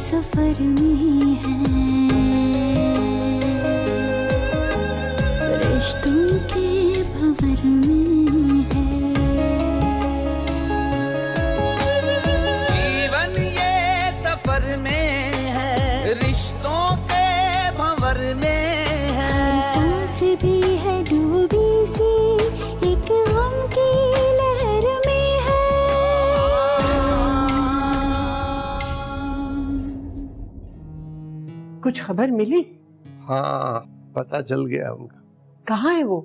सफर में है, रिश्तों के भंवर में है। जीवन ये सफर में है, रिश्तों के भंवर में है। सांस भी है डूबी सी एक गम की लहर में है। कुछ खबर मिली? हाँ, पता चल गया उनका। कहाँ है वो?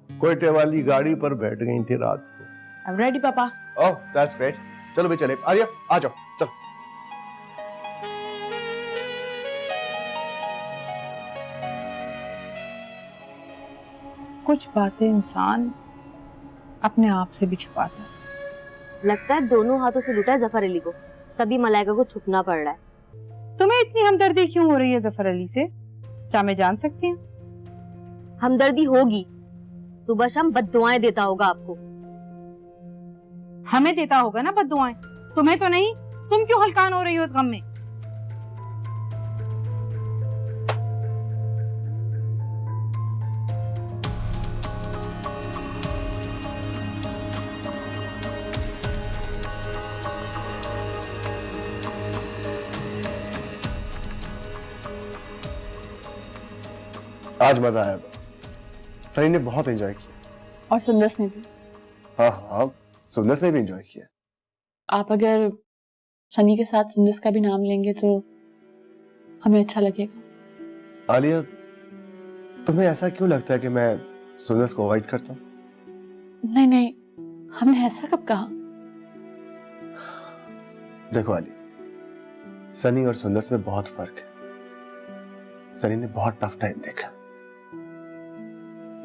कोयटे वाली गाड़ी पर बैठ गई थी रात को। I'm ready, पापा। ओह, दैट्स ग्रेट। चलो भी चले। आर्या, आ जाओ, चलो। कुछ बातें इंसान अपने आप से भी छुपाता है। लगता है दोनों हाथों से लूटा है जफर अली को, तभी मलाइका को छुपना पड़ रहा है। तुम्हें इतनी हमदर्दी क्यों हो रही है जफर अली से? क्या मैं जान सकती हूँ? हमदर्दी होगी, सुबह शाम बद्दुआएं देता होगा आपको। हमें देता होगा ना बद्दुआएं, तुम्हें तो नहीं। तुम क्यों हलकान हो रही हो इस गम में? आज मजा आया था। सनी ने बहुत एंजॉय किया। और सुंदस ने भी। हाँ हाँ, सुंदस ने भी एंजॉय किया। आप अगर सनी के साथ सुंदस का भी नाम लेंगे तो हमें अच्छा लगेगा। आलिया, तुम्हें ऐसा क्यों लगता है कि मैं सुंदस को अवॉइड करता हूँ? नहीं नहीं, हमने ऐसा कब कहा? देखो आलिया, सनी और सुंदस में बहुत फर्क है। सनी ने बहुत टफ टाइम देखा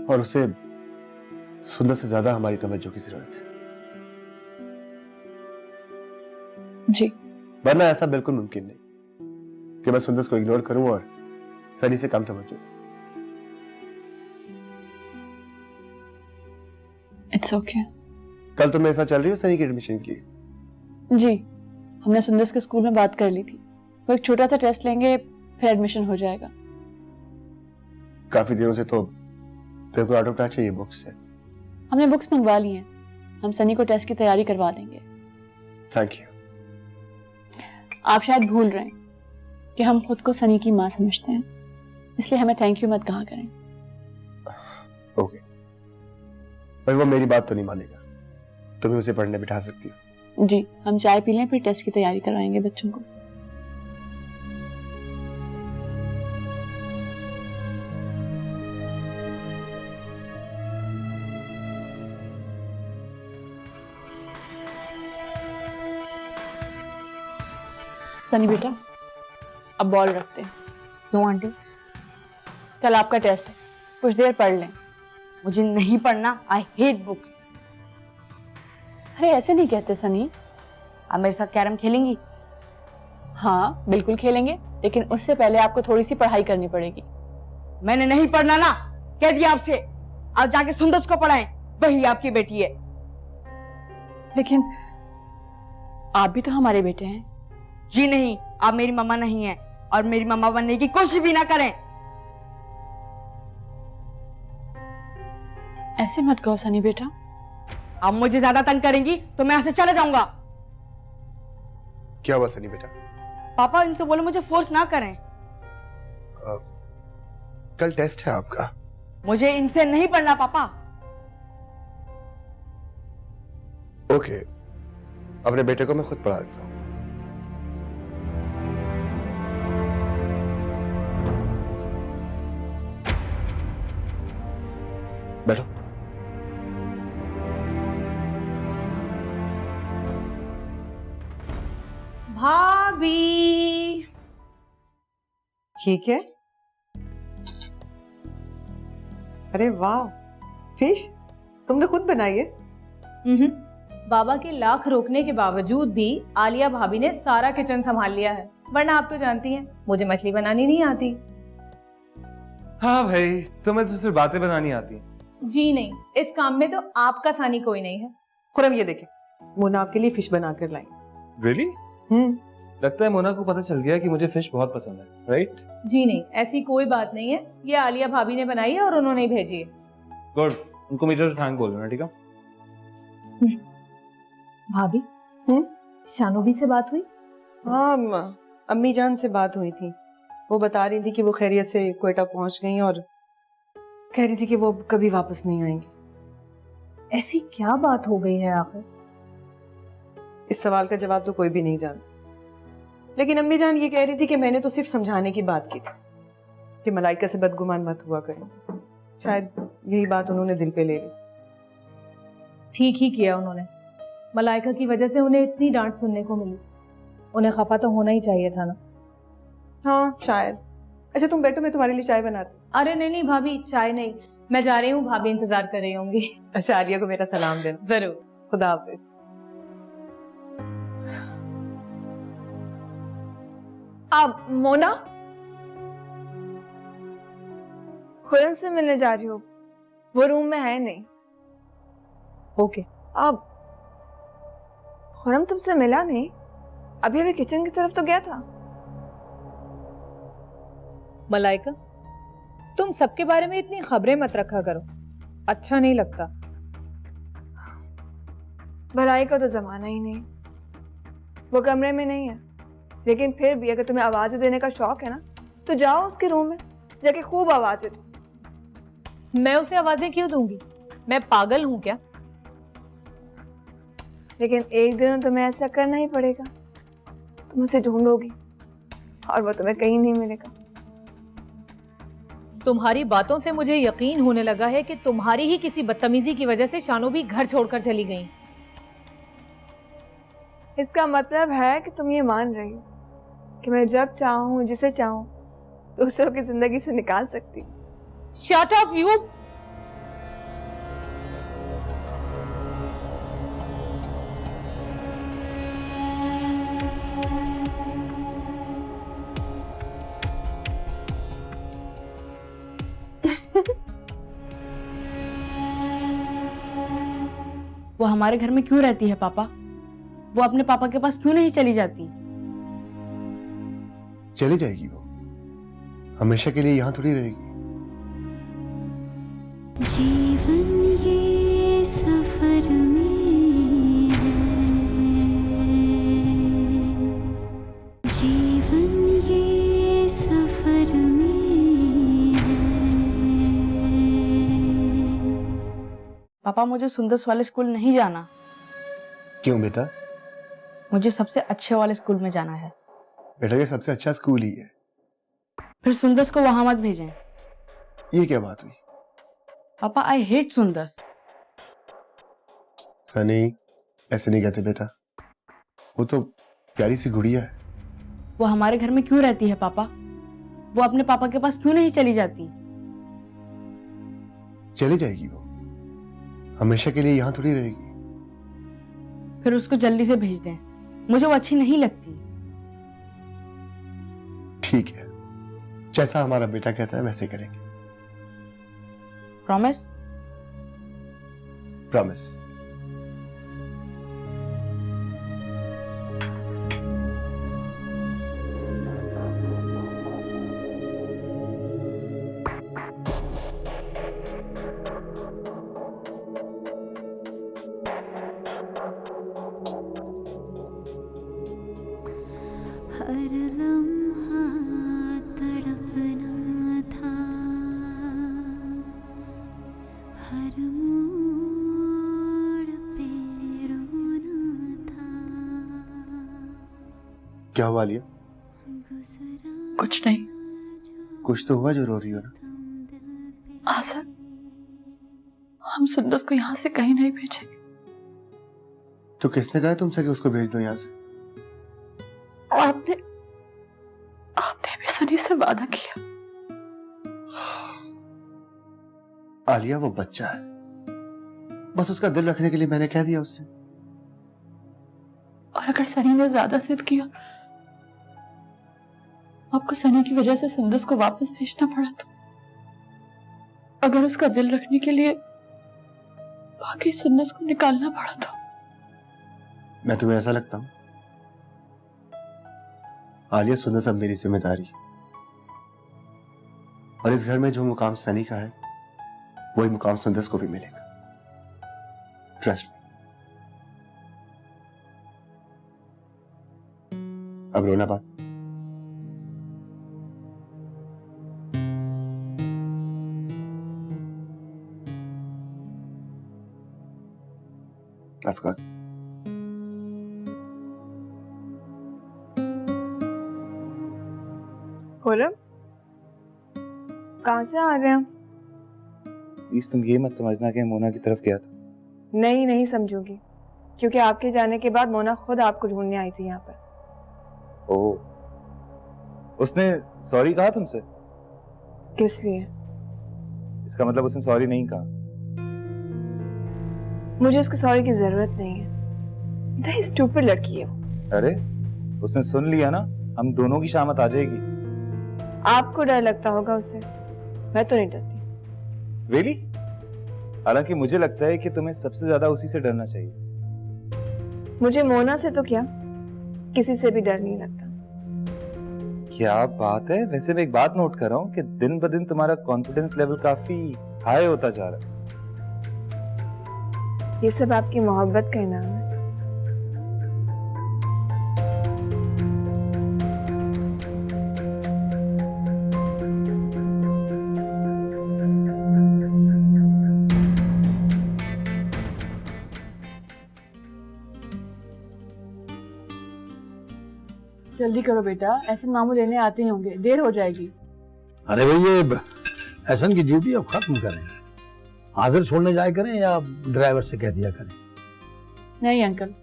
और उसे सुंदस से ज्यादा हमारी तवज्जो की जरूरत है। जी। वरना ऐसा बिल्कुल मुमकिन नहीं कि मैं सुंदस को इग्नोर करूं और सनी से कम तवज्जो दूं। It's okay. कल तुम मेरे साथ चल रही हो सनी की एडमिशन के लिए? जी, हमने सुंदस के स्कूल में बात कर ली थी। वो एक छोटा सा टेस्ट लेंगे, फिर एडमिशन हो जाएगा। काफी दिनों से तो बिल्कुल आउट ऑफ टच है ये बुक्स से। हमने बुक्स मंगवा ली हैं। हम सनी को टेस्ट की तैयारी करवा देंगे। Thank you. आप शायद भूल रहे हैं कि हम खुद को सनी की माँ समझते हैं, इसलिए हमें थैंक यू मत कहा करें। ओके, पर वो मेरी बात तो नहीं मानेगा। तुम्हें उसे पढ़ने बिठा सकती हो। जी, हम चाय पी लें, फिर टेस्ट की तैयारी करवाएंगे बच्चों को। सनी बेटा, अब बॉल रखते हैं। क्यों आंटी? कल आपका टेस्ट है, कुछ देर पढ़ लें। मुझे नहीं पढ़ना। I hate books. अरे ऐसे नहीं कहते सनी। आप मेरे साथ कैरम खेलेंगी? हाँ बिल्कुल खेलेंगे, लेकिन उससे पहले आपको थोड़ी सी पढ़ाई करनी पड़ेगी। मैंने नहीं पढ़ना ना, कह दिया आपसे। आप जाके सुंदस को पढ़ाएं, वही आपकी बेटी है। लेकिन आप भी तो हमारे बेटे हैं। जी नहीं, आप मेरी मम्मा नहीं है और मेरी मम्मा बनने की कोशिश भी ना करें। ऐसे मत कहो सनी बेटा। आप मुझे ज्यादा तंग करेंगी तो मैं यहाँ से चला जाऊंगा। क्या हुआ सनी बेटा? पापा, इनसे बोलो मुझे फोर्स ना करें। कल टेस्ट है आपका। मुझे इनसे नहीं पढ़ना पापा। ओके, अपने बेटे को मैं खुद पढ़ा देता हूँ। बैठो। भाभी, ठीक है। अरे वाह, फिश तुमने खुद बनाई है? बाबा के लाख रोकने के बावजूद भी आलिया भाभी ने सारा किचन संभाल लिया है, वरना आप तो जानती हैं मुझे मछली बनानी नहीं आती। हाँ भाई, तुम्हें तो सिर्फ बातें बनानी आती हैं। जी नहीं, इस काम में तो आपका सानी कोई नहीं है। खुरम, ये देखे, मोना आपके लिए फिश बना कर लाई। Really? लगता है मोना को पता चल गया कि मुझे फिश बहुत पसंद है, राइट? जी नहीं, ऐसी कोई बात नहीं है, ये आलिया भाभी ने बनाई है और उन्होंने ही भेजी है। गुड, उनको मीटर थैंक बोल देना, ठीक है? भाभी शानोबी से बात हुई? हाँ अम्मी जान से बात हुई थी। वो बता रही थी कि वो खैरियत से क्वेटा पहुंच गई और कह रही थी कि वो कभी वापस नहीं आएंगी। ऐसी क्या बात हो गई है आखिर? इस सवाल का जवाब तो कोई भी नहीं जानता, लेकिन अम्मी जान ये कह रही थी कि मैंने तो सिर्फ समझाने की बात की थी कि मलाइका से बदगुमान मत हुआ करें। शायद यही बात उन्होंने दिल पे ले ली। ठीक ही किया उन्होंने। मलाइका की वजह से उन्हें इतनी डांट सुनने को मिली, उन्हें खफा तो होना ही चाहिए था ना। हाँ शायद। अच्छा तुम बैठो, मैं तुम्हारे लिए चाय बनाती। अरे नहीं नहीं भाभी, चाय नहीं, मैं जा रही हूँ, भाभी इंतजार कर रही होंगी। अच्छा आलिया को मेरा सलाम देना। जरूर। खुदा हाफिज। आप मोना खुरम से मिलने जा रही हो? वो रूम में है नहीं। ओके। आप खुरम तुमसे मिला नहीं? अभी अभी किचन की तरफ तो गया था। मलाइका, तुम सबके बारे में इतनी खबरें मत रखा करो, अच्छा नहीं लगता। भलाई का तो जमाना ही नहीं। वो कमरे में नहीं है, लेकिन फिर भी अगर तुम्हें आवाजें देने का शौक है ना, तो जाओ उसके रूम में, जाके खूब आवाजें दो। मैं उसे आवाजें क्यों दूंगी? मैं पागल हूं क्या? लेकिन एक दिन तुम्हें ऐसा करना ही पड़ेगा। तुम उसे ढूंढोगी और वो तुम्हें कहीं नहीं मिलेगा। तुम्हारी बातों से मुझे यकीन होने लगा है कि तुम्हारी ही किसी बदतमीजी की वजह से शानोबी घर छोड़कर चली गई। इसका मतलब है कि तुम ये मान रही हो कि मैं जब चाहूं, जिसे चाहूं, दूसरों की जिंदगी से निकाल सकती हूँ। Shut up you. वो हमारे घर में क्यों रहती है पापा? वो अपने पापा के पास क्यों नहीं चली जाती? चली जाएगी वो, हमेशा के लिए यहाँ थोड़ी रहेगी। जीवन ये सफर में है, जीवन ये सफर में है। पापा मुझे सुंदर वाले स्कूल नहीं जाना। क्यों बेटा? मुझे सबसे अच्छे वाले स्कूल में जाना है। बेटा ये सबसे अच्छा स्कूल ही है। फिर सुंदर्स को वहां मत भेजें। ये क्या बात हुई? पापा आई हेट सुंदर्स। सनी ऐसे नहीं कहते बेटा, वो तो प्यारी सी गुड़िया है। वो हमारे घर में क्यों रहती है पापा? वो अपने पापा के पास क्यों नहीं चली जाती? चली जाएगी वो, हमेशा के लिए यहाँ थोड़ी रहेगी। फिर उसको जल्दी से भेज दें, मुझे वो अच्छी नहीं लगती। ठीक है, जैसा हमारा बेटा कहता है वैसे करेंगे। प्रॉमिस? प्रॉमिस। हर लम्हा तड़पना था, हर मोड़ पे रोना था। क्या हुआ लिया? कुछ नहीं। कुछ तो हुआ जो रो रही हो ना? आसर, हम सुंदर को यहाँ से कहीं नहीं भेजेंगे। तो किसने कहा तुमसे कि उसको भेज दो यहाँ से? आपने भी सनी से वादा किया। आलिया वो बच्चा है, बस उसका दिल रखने के लिए मैंने कह दिया उससे। और अगर सनी ने ज्यादा जिद किया, आपको सनी की वजह से सुंदर को वापस भेजना पड़ा तो? अगर उसका दिल रखने के लिए बाकी सुंदर को निकालना पड़ा तो? मैं तुम्हें ऐसा लगता हूं? आलिया, सुंदर सब मेरी जिम्मेदारी है। और इस घर में जो मुकाम सनी का है वही मुकाम सुंदर को भी मिलेगा। Trust me. अब रोना बात। अस्कर, खुरम, कहाँ से आ रहे हैं? प्लीज तुम ये मत समझना कि मोना की तरफ गया था। नहीं, नहीं समझूंगी, क्योंकि आपके जाने के बाद मोना खुद आपको ढूंढने आई थी यहाँ पर। ओह, उसने सॉरी कहा तुमसे? किस लिए? इसका मतलब उसने सॉरी नहीं कहा। मुझे उसके सॉरी की जरूरत नहीं है। इतनी स्टूपिड लड़की है वो। अरे उसने सुन लिया ना, हम दोनों की शामत आ जाएगी। आपको डर लगता होगा उससे, मैं तो नहीं डरती। Really? हालांकि मुझे लगता है कि तुम्हें सबसे ज्यादा उसी से डरना चाहिए। मुझे मोना से तो क्या, किसी से भी डर नहीं लगता। क्या बात है। वैसे मैं एक बात नोट कर रहा हूँ कि दिन ब दिन तुम्हारा कॉन्फिडेंस लेवल काफी हाई होता जा रहा है। ये सब आपकी मोहब्बत का इनाम है। जल्दी करो बेटा, ऐसे मामू लेने आते ही होंगे, देर हो जाएगी। अरे भाई, ये एहसन की ड्यूटी अब खत्म करें। हाजिर छोड़ने जाया करें या ड्राइवर से कह दिया करें? नहीं अंकल,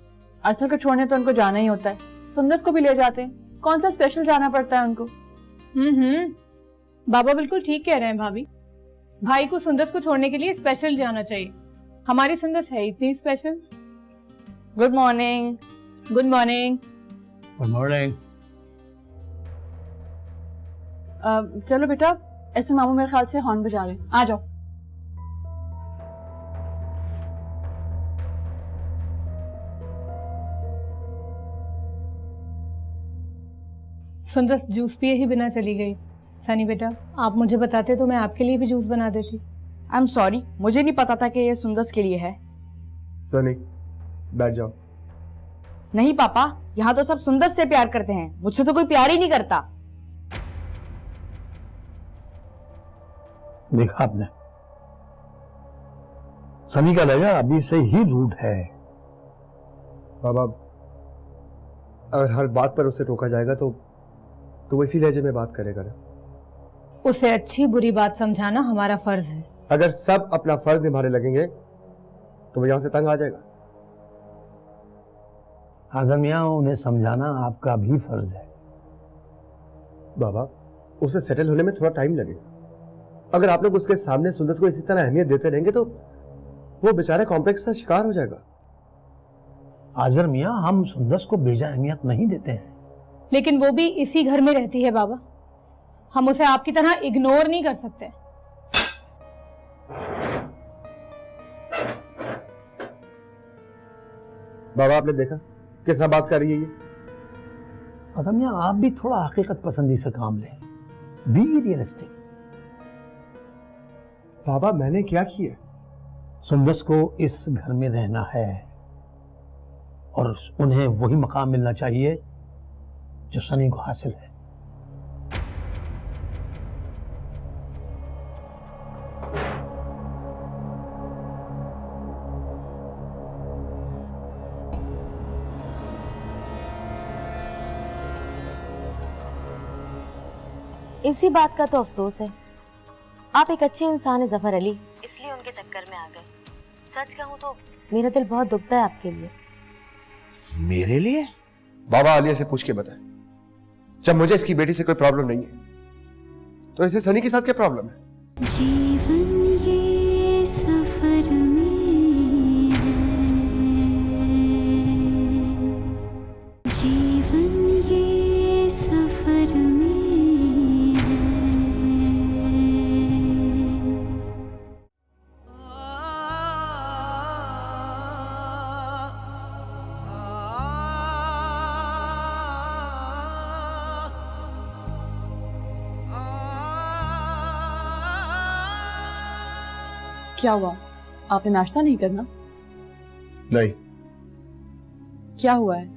असल को छोड़ने तो उनको जाना ही होता है। सुंदर को भी ले जाते हैं, कौन सा स्पेशल जाना पड़ता है उनको। बाबा बिल्कुल ठीक कह रहे हैं भाभी। भाई को सुंदर को छोड़ने के लिए स्पेशल जाना चाहिए। हमारी सुंदर है इतनी special. Good morning. Good morning. Good morning. चलो बेटा, ऐसे मामू मेरे ख्याल से हॉर्न बजा रहे हैं, आ जाओ। सुंदर जूस पिए ही बिना चली गई। सनी बेटा, आप मुझे बताते तो मैं आपके लिए भी जूस बना देती। आई एम सॉरी, मुझे नहीं पता था कि ये सुंदर के लिए है। सनी, बैठ जाओ। नहीं पापा, यहाँ तो सब सुंदर से प्यार करते हैं, मुझसे तो कोई प्यार ही नहीं करता। देखा आपने, सनी का लहजा अभी से ही रूड है। बाबा, अगर हर बात पर उसे टोका जाएगा तो वो इसी लहजे में बात करेगा ना। उसे अच्छी बुरी बात समझाना हमारा फर्ज है। अगर सब अपना फर्ज निभाने लगेंगे तो वो यहां से तंग आ जाएगा। आजम मियां, उन्हें समझाना आपका भी फर्ज है। बाबा, उसे सेटल होने में थोड़ा टाइम लगेगा। अगर आप लोग उसके सामने सुंदर को इसी तरह अहमियत देते रहेंगे तो वो बेचारा कॉम्प्लेक्स का शिकार हो जाएगा। आजर मियां, हम सुंदर को बेजा अहमियत नहीं देते हैं। लेकिन वो भी इसी घर में रहती है बाबा, हम उसे आपकी तरह इग्नोर नहीं कर सकते। बाबा, आपने देखा किस तरह बात कर रही है ये? आजम मियां, आप भी थोड़ा हकीकत पसंदी से काम लें, बी रियलिस्टिक। बाबा, मैंने क्या किया? सुंदर को इस घर में रहना है और उन्हें वही मकाम मिलना चाहिए जो सनी को हासिल है। इसी बात का तो अफसोस है, आप एक अच्छे इंसान है जफर अली, इसलिए उनके चक्कर में आ गए। सच कहूं तो मेरा दिल बहुत दुखता है आपके लिए। मेरे लिए? बाबा, आलिया से पूछ के बताए। जब मुझे इसकी बेटी से कोई प्रॉब्लम नहीं है तो इसे सनी के साथ क्या प्रॉब्लम है? जीवन ये सफर में है, जीवन ये सफर में है। क्या हुआ? आपने नाश्ता नहीं करना? नहीं, क्या हुआ है?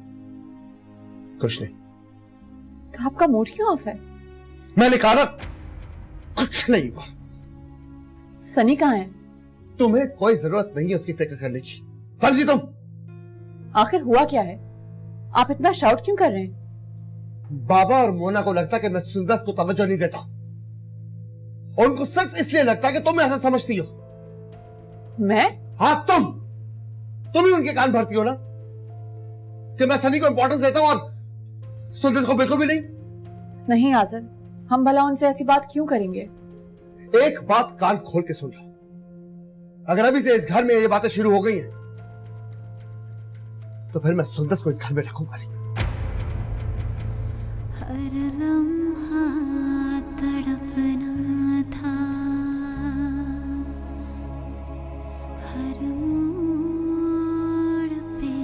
कुछ नहीं। तो आपका मूड क्यों ऑफ है? मैंने कहा ना, कुछ नहीं हुआ। सनी कहाँ है? तुम्हें कोई जरूरत नहीं है उसकी फिक्र करने की, समझी तुम? आखिर हुआ क्या है? आप इतना शाउट क्यों कर रहे हैं? बाबा और मोना को लगता है कि मैं सुंदस को तवज्जो नहीं देता, और उनको सिर्फ इसलिए लगता है कि तुम ऐसा समझती हो। मैं? हाँ, तुम ही उनके कान भरती हो ना कि मैं सनी को इंपॉर्टेंस देता हूं और सुंदस को बिल्कुल भी नहीं। नहीं आजर, हम भला उनसे ऐसी बात क्यों करेंगे? एक बात कान खोल के सुन लो, अगर अभी से इस घर में ये बातें शुरू हो गई हैं तो फिर मैं सुंदस को इस घर में रखूंगा नहीं। हर लम्हा तड़पना था, हर मोड़ पे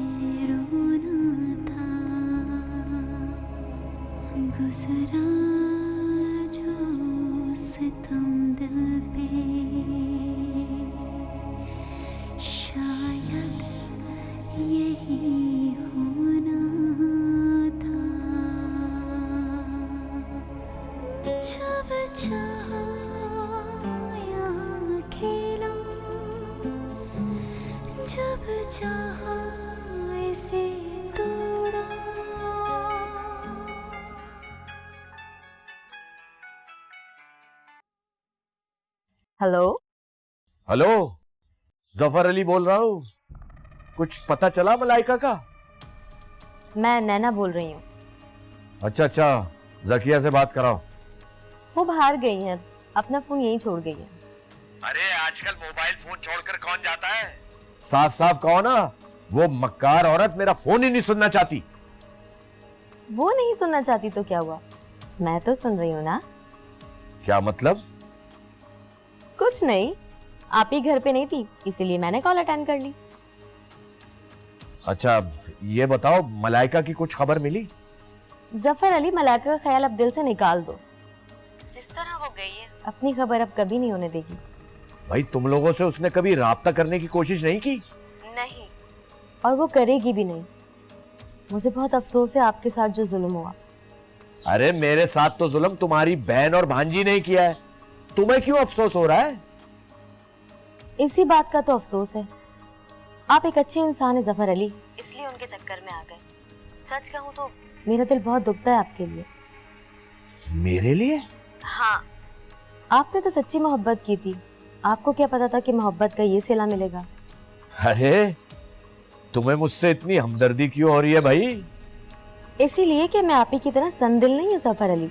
रोना था, गुजरा जो सितम दिल पे, शायद यही होना था। जब चाहा यहाँ खेला, जब चाहा इसे तोड़ा। हेलो हेलो, जफर अली बोल रहा हूँ। कुछ पता चला मलाइका का? मैं नैना बोल रही हूँ। अच्छा, जकिया से बात कराओ। वो बाहर गई हैं, अपना फोन यहीं छोड़ गई है। अरे आजकल मोबाइल फोन छोड़कर कौन जाता है? साफ साफ कहो ना, वो मक्कार औरत मेरा फोन ही नहीं सुनना चाहती। वो नहीं सुनना चाहती तो क्या हुआ? मैं तो सुन रही हूँ ना। क्या मतलब? कुछ नहीं, आप ही घर पे नहीं थी इसीलिए मैंने कॉल अटेंड कर ली। अच्छा, ये बताओ मलाइका की कुछ खबर मिली? जफर अली, मलाइका का ख्याल अब दिल से निकाल दो। जिस तरह वो गई है अपनी खबर अब कभी नहीं होने देगी। भाई तुम लोगों से उसने कभी राब्ता करने की कोशिश नहीं की? नहीं, और वो करेगी भी नहीं। मुझे बहुत अफसोस है आपके साथ जो जुल्म हुआ। अरे मेरे साथ तो जुल्म तुम्हारी बहन और भांजी ने किया है, तुम्हें क्यों अफसोस हो रहा है? इसी बात का तो अफसोस है। आप एक अच्छे इंसान है जफर अली, इसलिए उनके चक्कर में आ गए। सच कहूँ तो मेरा दिल बहुत दुखता है आपके लिए। मेरे लिए? हाँ, आपने तो सच्ची मोहब्बत की थी। आपको क्या पता था कि मोहब्बत का ये सिला मिलेगा। अरे तुम्हें मुझसे इतनी हमदर्दी क्यों हो रही है भाई? इसीलिए कि मैं आप ही की तरह संदिल नहीं हूँ जफर अली।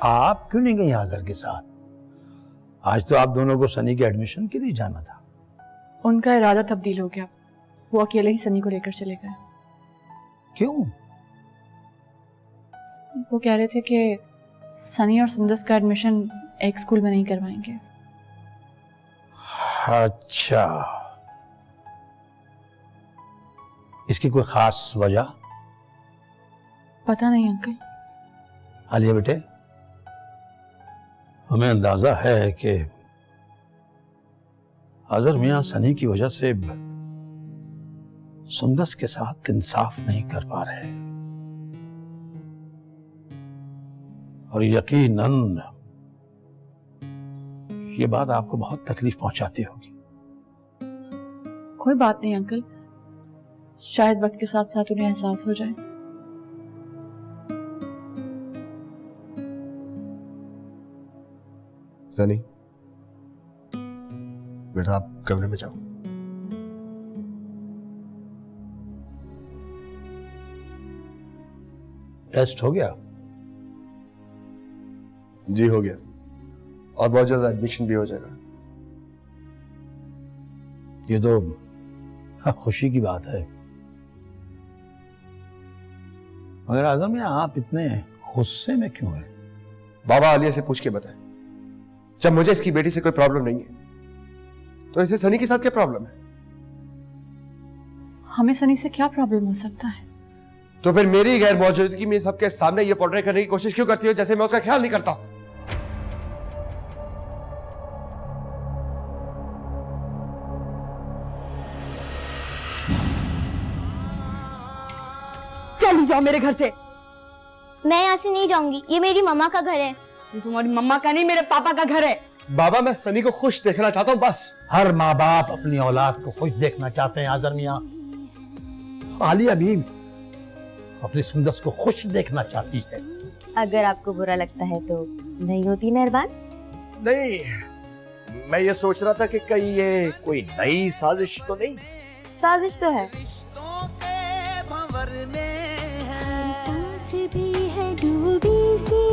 आप क्यों नहीं गई आजर के साथ? आज तो आप दोनों को सनी के एडमिशन के लिए जाना था। उनका इरादा तब्दील हो गया, वो अकेले ही सनी को लेकर चले गए। क्यों? वो कह रहे थे कि सनी और सुंदस का एडमिशन एक स्कूल में नहीं करवाएंगे। अच्छा, इसकी कोई खास वजह? पता नहीं अंकल। आलिया बेटे, हमें अंदाजा है कि अजहर मियां सनी की वजह से सुंदस के साथ इंसाफ नहीं कर पा रहे, और यकीनन ये बात आपको बहुत तकलीफ पहुंचाती होगी। कोई बात नहीं अंकल, शायद वक्त के साथ साथ उन्हें एहसास हो जाए। सनी बेटा, आप कमरे में जाओ। टेस्ट हो गया? जी हो गया, और बहुत जल्द एडमिशन भी हो जाएगा। ये तो खुशी की बात है। मगर आजम में आप इतने गुस्से में क्यों हैं? बाबा आलिया से पूछ के बताएं। जब मुझे इसकी बेटी से कोई प्रॉब्लम नहीं है तो इसे सनी के साथ क्या प्रॉब्लम है? हमें सनी से क्या प्रॉब्लम हो सकता है? तो फिर मेरी गैर मौजूदगी में सबके सामने ये पोर्ट्रेट करने की कोशिश क्यों करती हो जैसे मैं उसका ख्याल नहीं करता? चली जाओ मेरे घर से। मैं यहाँ से नहीं जाऊंगी, ये मेरी मम्मा का घर है। ये तुम्हारी मम्मा का नहीं, मेरे पापा का घर है। बाबा मैं सनी को खुश देखना चाहता हूँ बस। हर माँ बाप अपनी औलाद को खुश देखना चाहते हैं आजर मियाँ। आलिया भी अपनी सुंदस को खुश देखना चाहती है। अगर आपको बुरा लगता है तो नहीं होती मेहरबान। नहीं, मैं ये सोच रहा था कि कहीं ये कोई नई साजिश तो नहीं? साजिश तो है। रिश्तों के भंवर में है, सांस भी है डूबी सी